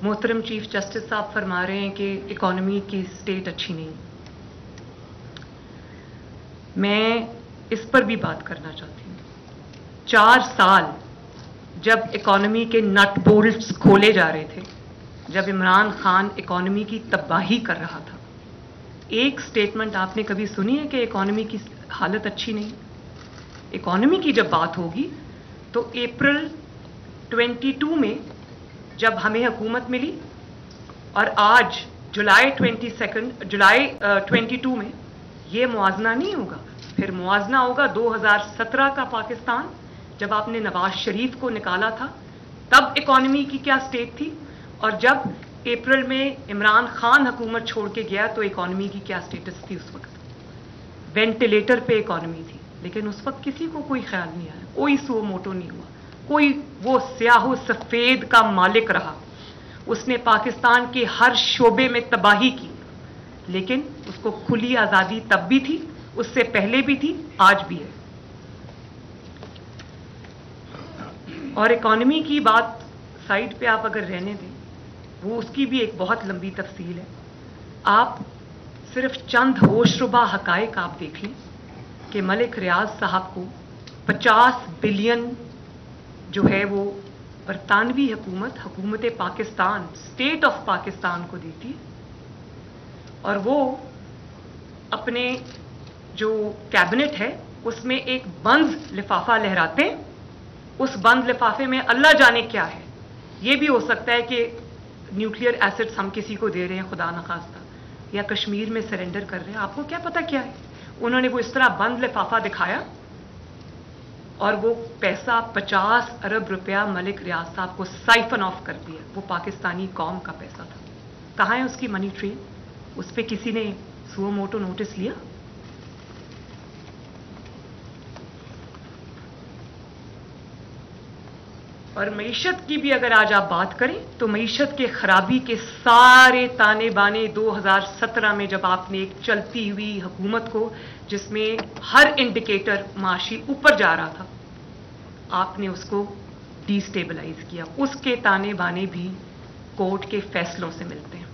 मोहतरम chief justice साहब फरमा रहे हैं कि इकॉनमी की स्टेट अच्छी नहीं। मैं इस पर भी बात करना चाहती हूँ। 4 साल जब इकॉनमी के नट बोल्ट्स खोले जा रहे थे, जब इमरान खान इकॉनमी की तबाही कर रहा था, एक स्टेटमेंट आपने कभी सुनी है कि इकॉनमी की हालत अच्छी नहीं? इकॉनमी की जब बात होगी तो अप्रैल 22 में जब हमें हुकूमत मिली और आज जुलाई 22 में ये मुआजना नहीं होगा, फिर मुआजना होगा 2017 का पाकिस्तान, जब आपने नवाज शरीफ को निकाला था तब इकॉनमी की क्या स्टेट थी, और जब अप्रैल में इमरान खान हुकूमत छोड़ के गया तो इकॉनमी की क्या स्टेटस थी। उस वक्त वेंटिलेटर पे इकॉनमी थी, लेकिन उस वक्त किसी को कोई ख्याल नहीं आया, कोई सुओ मोटो नहीं हुआ, कोई वो स्याहो सफेद का मालिक रहा, उसने पाकिस्तान के हर शोबे में तबाही की, लेकिन उसको खुली आज़ादी तब भी थी, उससे पहले भी थी, आज भी है। और इकॉनमी की बात साइड पे आप अगर रहने दें, वो उसकी भी एक बहुत लंबी तफसील है। आप सिर्फ चंद होशरुबा हकायक आप देख लें कि मलिक रियाज साहब को 50 बिलियन जो है वो बरतानवी हुकूमत पाकिस्तान, स्टेट ऑफ पाकिस्तान को देती है, और वो अपने जो कैबिनेट है उसमें एक बंद लिफाफा लहराते हैं। उस बंद लिफाफे में अल्लाह जाने क्या है। ये भी हो सकता है कि न्यूक्लियर एसेट्स हम किसी को दे रहे हैं खुदा न खास्ता, या कश्मीर में सरेंडर कर रहे हैं, आपको क्या पता क्या है। उन्होंने वो इस तरह बंद लिफाफा दिखाया और वो पैसा 50 अरब रुपया मलिक रियाज साहब को साइफन ऑफ कर दिया। वो पाकिस्तानी कौम का पैसा था। कहाँ है उसकी मनी ट्रेन? उस पर किसी ने सुओ मोटो नोटिस लिया? और मईशत की भी अगर आज आप बात करें तो मईशत के खराबी के सारे ताने बाने 2017 में जब आपने एक चलती हुई हुकूमत को, जिसमें हर इंडिकेटर माशी ऊपर जा रहा था, आपने उसको डिस्टेबलाइज किया। उसके ताने बाने भी कोर्ट के फैसलों से मिलते हैं।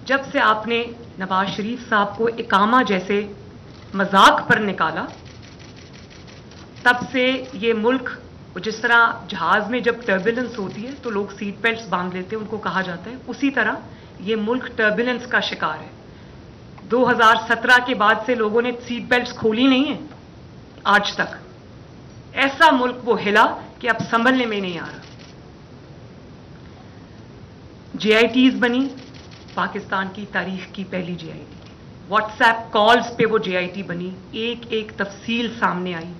जब से आपने नवाज शरीफ साहब को इकामा जैसे मजाक पर निकाला, तब से ये मुल्क, जिस तरह जहाज में जब टर्बुलेंस होती है तो लोग सीट बेल्ट्स बांध लेते हैं, उनको कहा जाता है, उसी तरह ये मुल्क टर्बुलेंस का शिकार है। 2017 के बाद से लोगों ने सीट बेल्ट्स खोली नहीं है आज तक। ऐसा मुल्क वो हिला कि अब संभलने में नहीं आ रहा। JITs बनी, पाकिस्तान की तारीख की पहली JIT। व्हाट्सएप कॉल्स पे वो JIT बनी, एक एक तफसील सामने आई।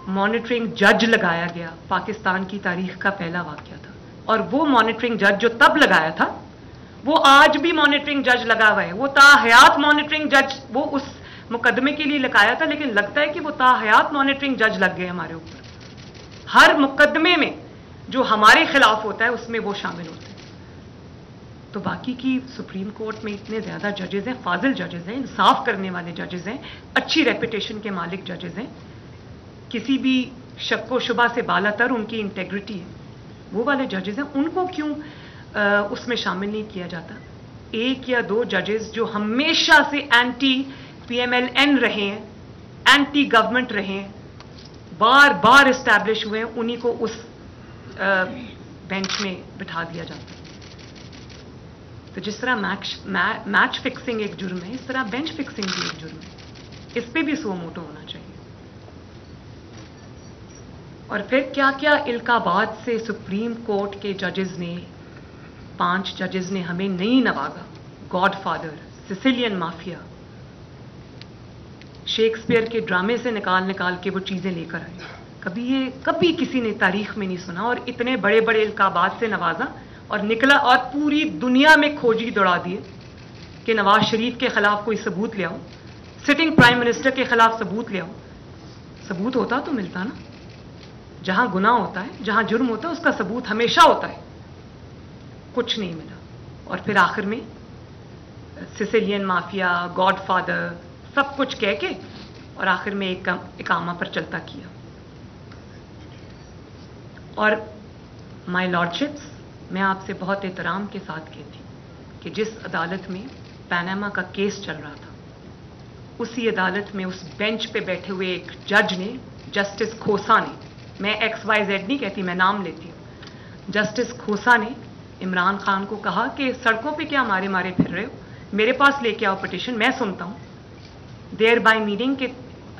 मॉनिटरिंग जज लगाया गया, पाकिस्तान की तारीख का पहला वाकया था। और वो मॉनिटरिंग जज जो तब लगाया था, वो आज भी मॉनिटरिंग जज लगा हुआ है। वो ताहयात मॉनिटरिंग जज वो उस मुकदमे के लिए लगाया था, लेकिन लगता है कि वो ताहयात मॉनिटरिंग जज लग गए हमारे ऊपर। हर मुकदमे में जो हमारे खिलाफ होता है उसमें वो शामिल होते हैं। तो बाकी की सुप्रीम कोर्ट में इतने ज्यादा जजेस हैं, फाजिल जजेस हैं, इंसाफ करने वाले जजेस हैं, अच्छी रेपुटेशन के मालिक जजेस हैं, किसी भी शक व शुबा से बालातर उनकी इंटेग्रिटी है, वो वाले जजेस हैं। उनको क्यों उसमें शामिल नहीं किया जाता? 1 या 2 जजेस जो हमेशा से एंटी PMLN रहे हैं, एंटी गवर्नमेंट रहे हैं, बार बार इस्टेब्लिश हुए हैं, उन्हीं को उस बेंच में बिठा दिया जाता है। तो जिस तरह मैच फिक्सिंग एक जुर्म है, इस तरह बेंच फिक्सिंग भी एक जुर्म है। इस पे भी सुओ मोटो होना चाहिए। और फिर क्या क्या इल्काबात से सुप्रीम कोर्ट के जजेस ने, 5 जजेस ने हमें नहीं नवाजा। गॉडफादर, सिसिलियन माफिया, शेक्सपियर के ड्रामे से निकाल के वो चीजें लेकर आए। कभी किसी ने तारीख में नहीं सुना। और इतने बड़े बड़े इल्काबात से नवाजा और निकला, और पूरी दुनिया में खोजी दौड़ा दिए कि नवाज शरीफ के खिलाफ कोई सबूत ले आओ, सिटिंग प्राइम मिनिस्टर के खिलाफ सबूत ले आओ। सबूत होता तो मिलता ना। जहां गुनाह होता है, जहां जुर्म होता है, उसका सबूत हमेशा होता है। कुछ नहीं मिला। और फिर आखिर में सिसिलियन माफिया, गॉडफादर, सब कुछ कह के और आखिर में एक इकामा पर चलता किया। और माय लॉर्डशिप्स, मैं आपसे बहुत एहतराम के साथ कहती हूँ कि जिस अदालत में पनामा का केस चल रहा था, उसी अदालत में उस बेंच पे बैठे हुए एक जज ने, जस्टिस खोसा ने, मैं XYZ नहीं कहती, मैं नाम लेती हूँ, जस्टिस खोसा ने इमरान खान को कहा कि सड़कों पे क्या मारे मारे फिर रहे हो, मेरे पास लेके आओ पिटीशन, मैं सुनता हूँ। देयर बाय मीनिंग के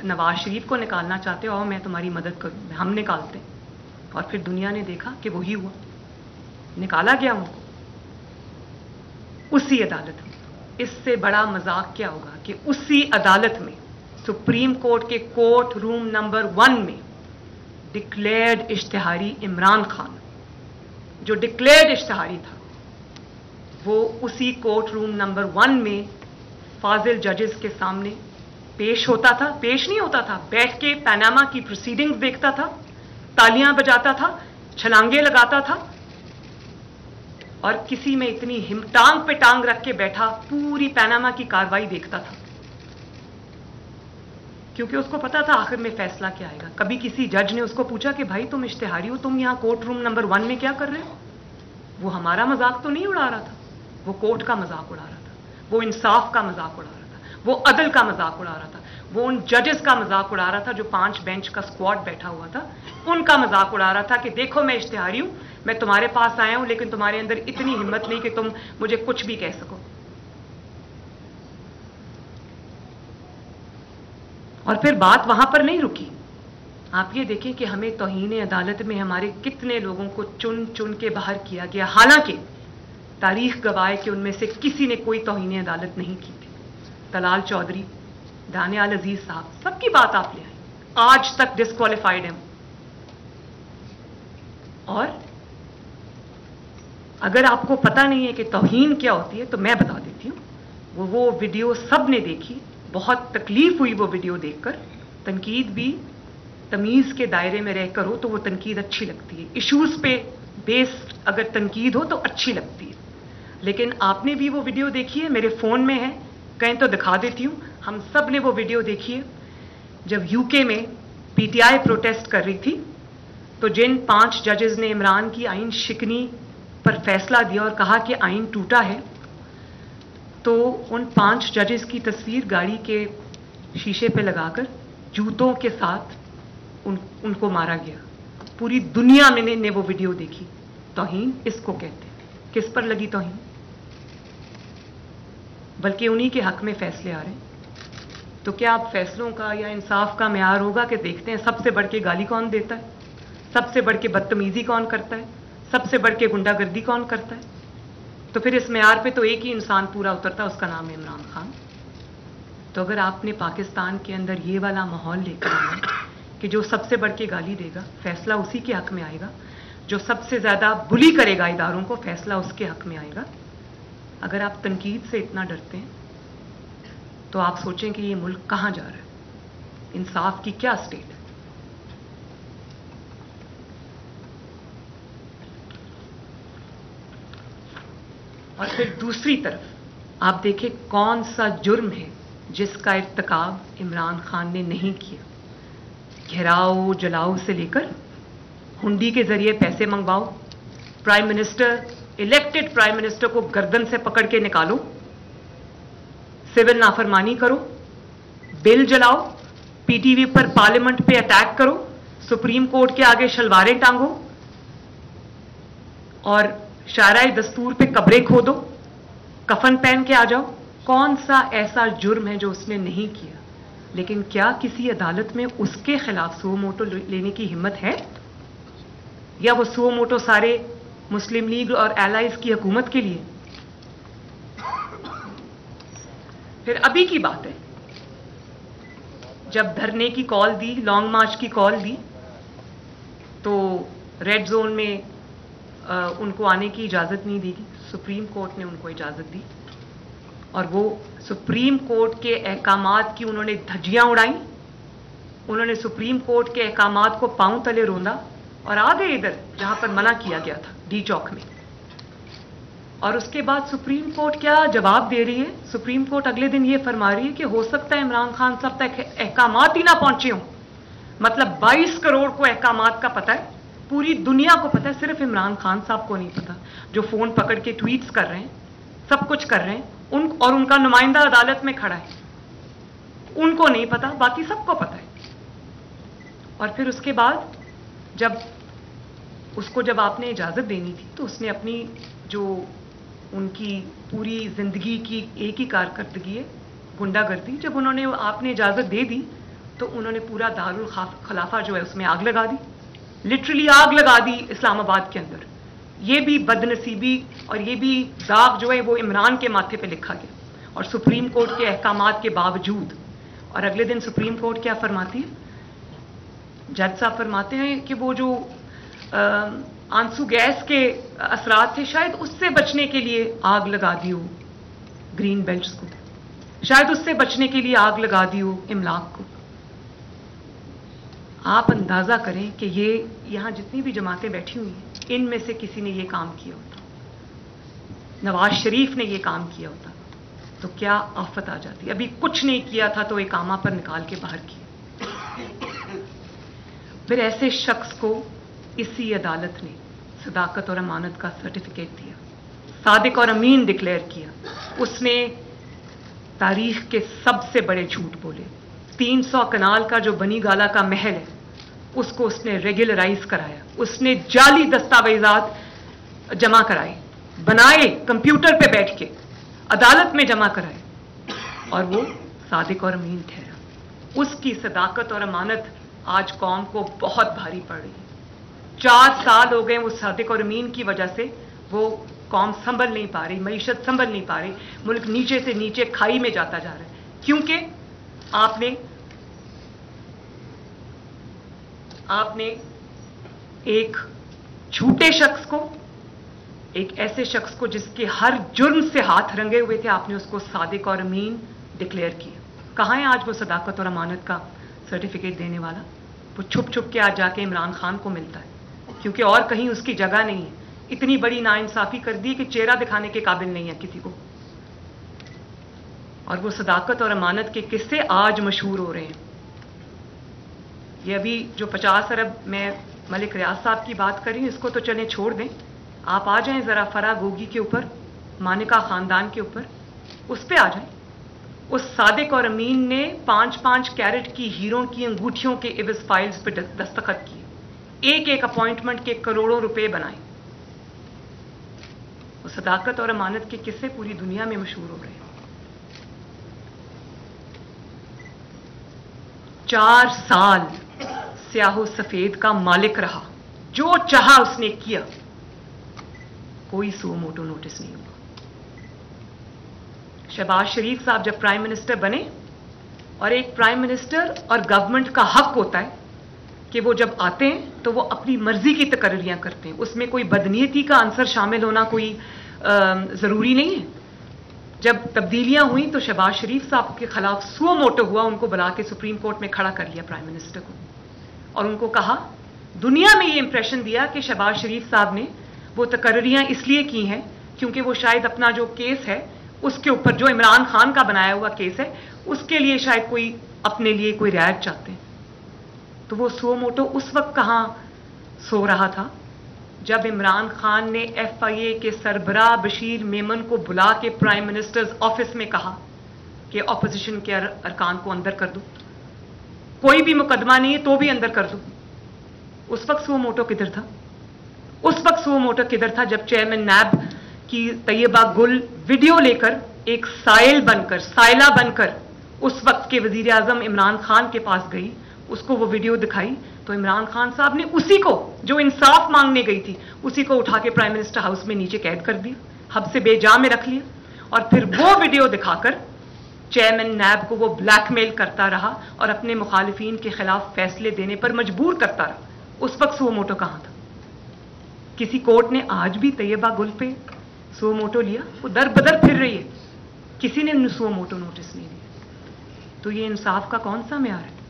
नवाज शरीफ को निकालना चाहते हो और मैं तुम्हारी मदद करूँ, हम निकालते हैं। और फिर दुनिया ने देखा कि वही हुआ, निकाला गया उनको उसी अदालत में। इससे बड़ा मजाक क्या होगा कि उसी अदालत में, सुप्रीम कोर्ट के कोर्ट रूम नंबर 1 में डिक्लेयर्ड इश्तिहारी इमरान खान, जो डिक्लेयर्ड इश्तिहारी था, वो उसी कोर्ट रूम नंबर 1 में फाजिल जजेस के सामने पेश होता था, पेश नहीं होता था, बैठ के पनामा की प्रोसीडिंग्स देखता था, तालियां बजाता था, छलांगे लगाता था, और किसी में इतनी टांग पे टांग रख के बैठा पूरी पनामा की कार्रवाई देखता था, क्योंकि उसको पता था आखिर में फैसला क्या आएगा। कभी किसी जज ने उसको पूछा कि भाई तुम इश्तिहारी हो, तुम यहां कोर्ट रूम नंबर 1 में क्या कर रहे हो? वो हमारा मजाक तो नहीं उड़ा रहा था, वो कोर्ट का मजाक उड़ा रहा था, वो इंसाफ का मजाक उड़ा रहा था, वो अदल का मजाक उड़ा रहा था, वो उन जजेस का मजाक उड़ा रहा था जो 5 बेंच का स्क्वाड बैठा हुआ था, उनका मजाक उड़ा रहा था कि देखो मैं इश्तिहारी हूं, मैं तुम्हारे पास आया हूं, लेकिन तुम्हारे अंदर इतनी हिम्मत नहीं कि तुम मुझे कुछ भी कह सको। और फिर बात वहां पर नहीं रुकी। आप ये देखें कि हमें तौहीन अदालत में हमारे कितने लोगों को चुन चुन के बाहर किया गया, हालांकि तारीख गवाह है कि उनमें से किसी ने कोई तौहीन अदालत नहीं की थी। तलाल चौधरी, दानियाल अजीज साहब, सबकी बात आप ले आए, आज तक डिस्क्वालिफाइड हैं। और अगर आपको पता नहीं है कि तौहीन क्या होती है तो मैं बता देती हूं। वो वीडियो सब ने देखी, बहुत तकलीफ हुई वो वीडियो देखकर। तनकीद भी तमीज के दायरे में रहकर हो तो वो तनकीद अच्छी लगती है, इश्यूज पे बेस्ड अगर तनकीद हो तो अच्छी लगती है। लेकिन आपने भी वो वीडियो देखी है, मेरे फोन में है, कहीं तो दिखा देती हूं। हम सब ने वो वीडियो देखी है जब यूके में PTI प्रोटेस्ट कर रही थी, तो जिन 5 जजेस ने इमरान की आइन शिकनी पर फैसला दिया और कहा कि आइन टूटा है, तो उन 5 जजेस की तस्वीर गाड़ी के शीशे पे लगाकर जूतों के साथ उनको मारा गया। पूरी दुनिया में ने वो वीडियो देखी। तौहीन इसको कहते हैं। किस पर लगी तौहीन? बल्कि उन्हीं के हक में फैसले आ रहे हैं। तो क्या आप फैसलों का या इंसाफ का म्यार होगा कि देखते हैं सबसे बढ़ के गाली कौन देता है, सबसे बढ़ के बदतमीजी कौन करता है, सबसे बढ़ के गुंडागर्दी कौन करता है? तो फिर इस म्यार पे तो एक ही इंसान पूरा उतरता है, उसका नाम है इमरान खान। तो अगर आपने पाकिस्तान के अंदर ये वाला माहौल लेकर आना कि जो सबसे बढ़ के गाली देगा फैसला उसी के हक में आएगा, जो सबसे ज्यादा बुली करेगा इदारों को फैसला उसके हक में आएगा, अगर आप तनकीद से इतना डरते हैं तो आप सोचें कि ये मुल्क कहां जा रहा है, इंसाफ की क्या स्टेट है। और फिर दूसरी तरफ आप देखें कौन सा जुर्म है जिसका इर्तिकाब इमरान खान ने नहीं किया। घेराओ जलाओ से लेकर हुंडी के जरिए पैसे मंगवाओ, prime minister, elected prime minister को गर्दन से पकड़ के निकालो, सिविल नाफरमानी करो, बिल जलाओ, PTV पर पार्लियामेंट पे अटैक करो, सुप्रीम कोर्ट के आगे शलवारें टांगो और शाराए दस्तूर पे कब्रें खोदो, कफन पहन के आ जाओ। कौन सा ऐसा जुर्म है जो उसने नहीं किया? लेकिन क्या किसी अदालत में उसके खिलाफ सुओ मोटो लेने की हिम्मत है? या वो सुओ मोटो सारे मुस्लिम लीग और एलाइज की हुकूमत के लिए? फिर अभी की बात है, जब धरने की कॉल दी, लॉन्ग मार्च की कॉल दी, तो रेड जोन में उनको आने की इजाजत नहीं दी गई। सुप्रीम कोर्ट ने उनको इजाजत दी और वो सुप्रीम कोर्ट के अहकामात की उन्होंने धज्जियां उड़ाई, उन्होंने सुप्रीम कोर्ट के अहकामात को पांव तले रोंदा और आ गए इधर जहां पर मना किया गया था, डी चौक में। और उसके बाद सुप्रीम कोर्ट क्या जवाब दे रही है? सुप्रीम कोर्ट अगले दिन ये फरमा रही है कि हो सकता है इमरान खान साहब तक अहकामात ही ना पहुंचे हों। मतलब 22 करोड़ को अहकामात का पता है, पूरी दुनिया को पता है, सिर्फ इमरान खान साहब को नहीं पता, जो फोन पकड़ के ट्वीट्स कर रहे हैं, सब कुछ कर रहे हैं, और उनका नुमाइंदा अदालत में खड़ा है, उनको नहीं पता, बाकी सबको पता है। और फिर उसके बाद जब आपने इजाजत देनी थी तो उसने अपनी जो उनकी पूरी जिंदगी की एक ही कारकर्दगी है गुंडागर्दी, जब आपने इजाजत दे दी तो उन्होंने पूरा दारुल खलाफा जो है उसमें आग लगा दी, लिटरली आग लगा दी इस्लामाबाद के अंदर। ये भी बदनसीबी और ये भी दाग जो है वो इमरान के माथे पे लिखा गया, और सुप्रीम कोर्ट के अहकामात के बावजूद। और अगले दिन सुप्रीम कोर्ट क्या फरमाती है, जज साहब फरमाते हैं कि वो जो आंसू गैस के असरात थे, शायद उससे बचने के लिए आग लगा दी हो ग्रीन बेल्ट्स को, शायद उससे बचने के लिए आग लगा दी हो इमलाक को। आप अंदाजा करें कि ये यहां जितनी भी जमातें बैठी हुई हैं, इनमें से किसी ने ये काम किया होता, नवाज शरीफ ने ये काम किया होता तो क्या आफत आ जाती। अभी कुछ नहीं किया था तो इकामा पर निकाल के बाहर किया। फिर ऐसे शख्स को इसी अदालत ने सदाकत और अमानत का सर्टिफिकेट दिया, सादिक और अमीन डिक्लेयर किया। उसने तारीख के सबसे बड़े झूठ बोले। 300 कनाल का जो बनी गाला का महल है उसको उसने रेगुलराइज कराया, उसने जाली दस्तावेजात जमा कराए, बनाए कंप्यूटर पे बैठ के, अदालत में जमा कराए, और वो सादिक और अमीन ठहरा। उसकी सदाकत और अमानत आज कौम को बहुत भारी पड़ रही है। 4 साल हो गए वो सादिक और अमीन की वजह से वो कौम संभल नहीं पा रही, मईशत संभल नहीं पा रही, मुल्क नीचे से नीचे खाई में जाता जा रहा है, क्योंकि आपने एक झूठे शख्स को, एक ऐसे शख्स को जिसके हर जुर्म से हाथ रंगे हुए थे, आपने उसको सादिक और अमीन डिक्लेयर किया। कहां है आज वो सदाकत और अमानत का सर्टिफिकेट देने वाला? वो छुप छुप के आज जाके इमरान खान को मिलता है, क्योंकि और कहीं उसकी जगह नहीं है। इतनी बड़ी नाइंसाफी कर दी कि चेहरा दिखाने के काबिल नहीं है किसी को। और वो सदाकत और अमानत के किस्से आज मशहूर हो रहे हैं। ये अभी जो 50 अरब मैं मलिक रियाज साहब की बात करी, इसको तो चलें छोड़ दें, आप आ जाएं जरा फरा गोगी के ऊपर, मानिका खानदान के ऊपर, उस पे आ जाएं। उस सादिक और अमीन ने 5-5 कैरेट की हीरों की अंगूठियों के इवज फाइल्स पे दस्तखत किए, एक अपॉइंटमेंट के करोड़ों रुपए बनाए। वो सदाकत और अमानत के किस्से पूरी दुनिया में मशहूर हो रहे हैं। 4 साल स्याहो सफेद का मालिक रहा, जो चाहा उसने किया, कोई सो मोटो नोटिस नहीं हुआ। शहबाज शरीफ साहब जब प्राइम मिनिस्टर बने, और एक प्राइम मिनिस्टर और गवर्नमेंट का हक होता है कि वो जब आते हैं तो वो अपनी मर्जी की तकर्रियां करते हैं, उसमें कोई बदनीयती का आंसर शामिल होना कोई जरूरी नहीं है। जब तब्दीलियां हुई तो शहबाज शरीफ साहब के खिलाफ सो मोटो हुआ, उनको बुला के सुप्रीम कोर्ट में खड़ा कर लिया प्राइम मिनिस्टर को, और उनको कहा, दुनिया में ये इंप्रेशन दिया कि शहबाज शरीफ साहब ने वो तकर्रियां इसलिए की हैं क्योंकि वो शायद अपना जो केस है उसके ऊपर, जो इमरान खान का बनाया हुआ केस है, उसके लिए शायद कोई अपने लिए कोई रियायत चाहते हैं। तो वो सो मोटो उस वक्त कहां सो रहा था जब इमरान खान ने FIA के सरबराह बशीर मेमन को बुला के प्राइम मिनिस्टर्स ऑफिस में कहा कि ऑपोजिशन के अरकान को अंदर कर दो, कोई भी मुकदमा नहीं है तो भी अंदर कर दो। उस वक्त सो मोटो किधर था? उस वक्त सो मोटो किधर था जब चेयरमैन नैब की तैयबा गुल वीडियो लेकर एक साइला बनकर उस वक्त के वजीर आजम इमरान खान के पास गई, उसको वो वीडियो दिखाई, तो इमरान खान साहब ने उसी को, जो इंसाफ मांगने गई थी, उसी को उठा के प्राइम मिनिस्टर हाउस में नीचे कैद कर दिया, हब से बेजा में रख लिया, और फिर वो वीडियो दिखाकर चेयरमैन नैब को वो ब्लैकमेल करता रहा और अपने मुखालिफिन के खिलाफ फैसले देने पर मजबूर करता रहा। उस वक्त सो मोटो कहां था? किसी कोर्ट ने आज भी तैयबा गुल पे सो मोटो लिया? वो दर बदर फिर रही है, किसी ने सो मोटो नोटिस नहीं लिया। तो ये इंसाफ का कौन सा म्यार है?